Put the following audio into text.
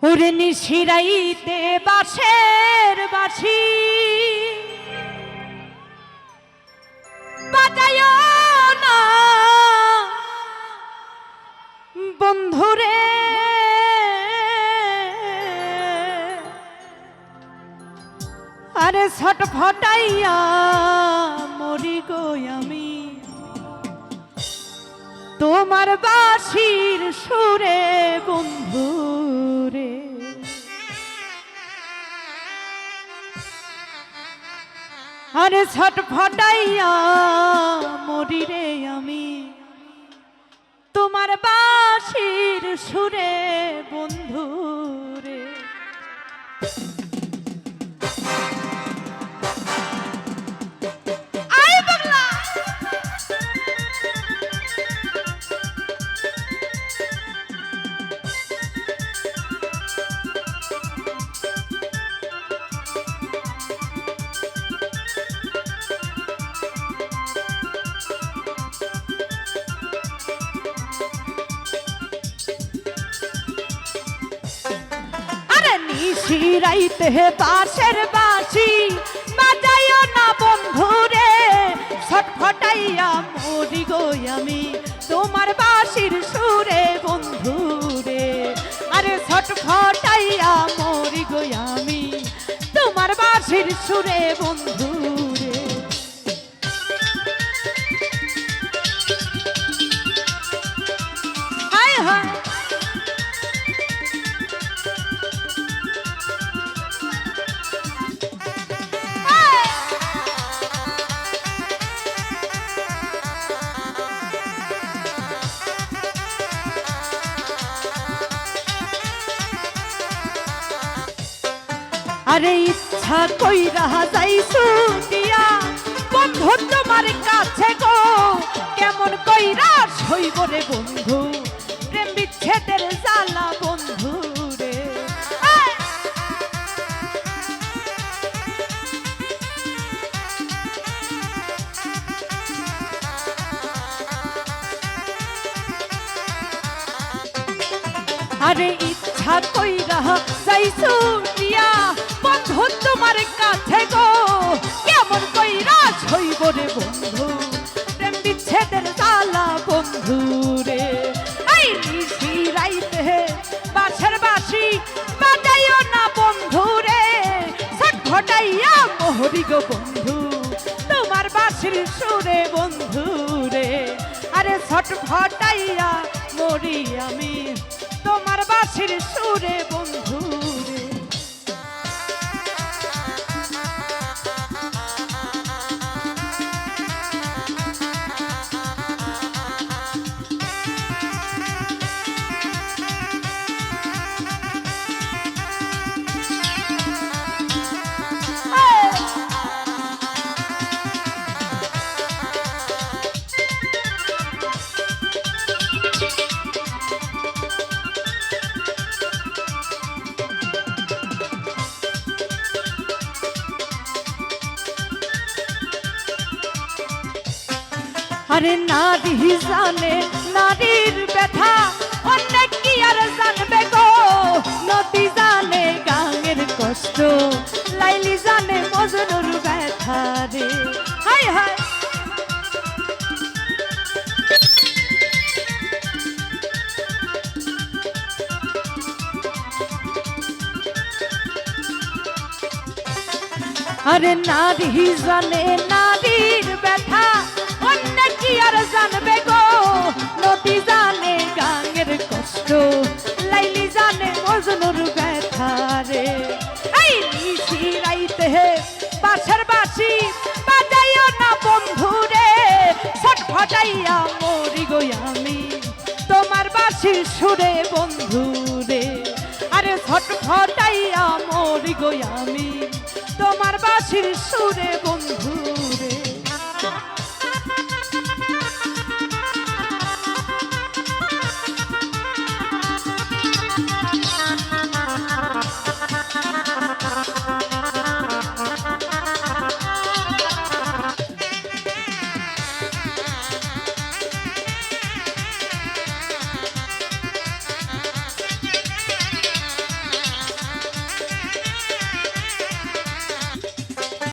ওরে নিশিরাইতে বাঁশের বাঁশি বাজায় না বন্ধুরে, আরে ছটফটাইয়া মরি গো আমি তোমার বাঁশির সুরে বন্ধুরে। আরে ছটফটাইয়া মরি রে আমি তোমার বাঁশির সুরে বন্ধুরে। নিশিরাইতে বাঁশের বাঁশি বাজায় না বন্ধুরে, ছটফটাইয়া মরি গো আমি তোমার বাঁশির সুরে বন্ধুরে। আরে ছটফটাইয়া মরি গো আমি তোমার বাঁশির সুরে বন্ধুরে। হায় হায় আরে ইচ্ছা কইরা যাইছু দিয়া বন্ধু তোমার কাছে গো, কেমন কইরা সইব রে বন্ধু প্রেম বিচ্ছেদের জ্বালা বন্ধু রে। আরে ইচ্ছা কইরা যাইছু দিয়া বন্ধু তোমার কাছে গো, কেমন কইরা সইব রে বন্ধু প্রেম বিচ্ছেদের জ্বালা বন্ধু রে। এই নিশিরাইতে বাঁশের বাঁশি বাজায় না বন্ধু রে, ছটফটাইয়া মরি গো বন্ধু তোমার বাঁশির সুরে বন্ধু রে। আরে ছটফটাইয়া মরি আমি তোমার বাঁশির সুরে বন্ধু রে। আরে নারী জানে নারীর ব্যথা, অনেক কি আর জানবে গো। নদী জানে গাঙের কষ্ট, লাইলি জানে মজনুর ব্যথা রে। হায় হায় আরে নারী জানে নারীর ব্যথা, অনেক কি আর জানবে গো। নদী জানে গাঙের কষ্ট, লাইলি জানে মজনুর ব্যথা রে। এই নিশিরাইতে বাঁশের বাঁশি বাজায় না বন্ধু রে, ছটফটাইয়া মরি গো আমি তোমার বাঁশির সুরে বন্ধু রে। আরে ছটফটাইয়া মরি গো আমি তোমার বাঁশির সুরে বন্ধু।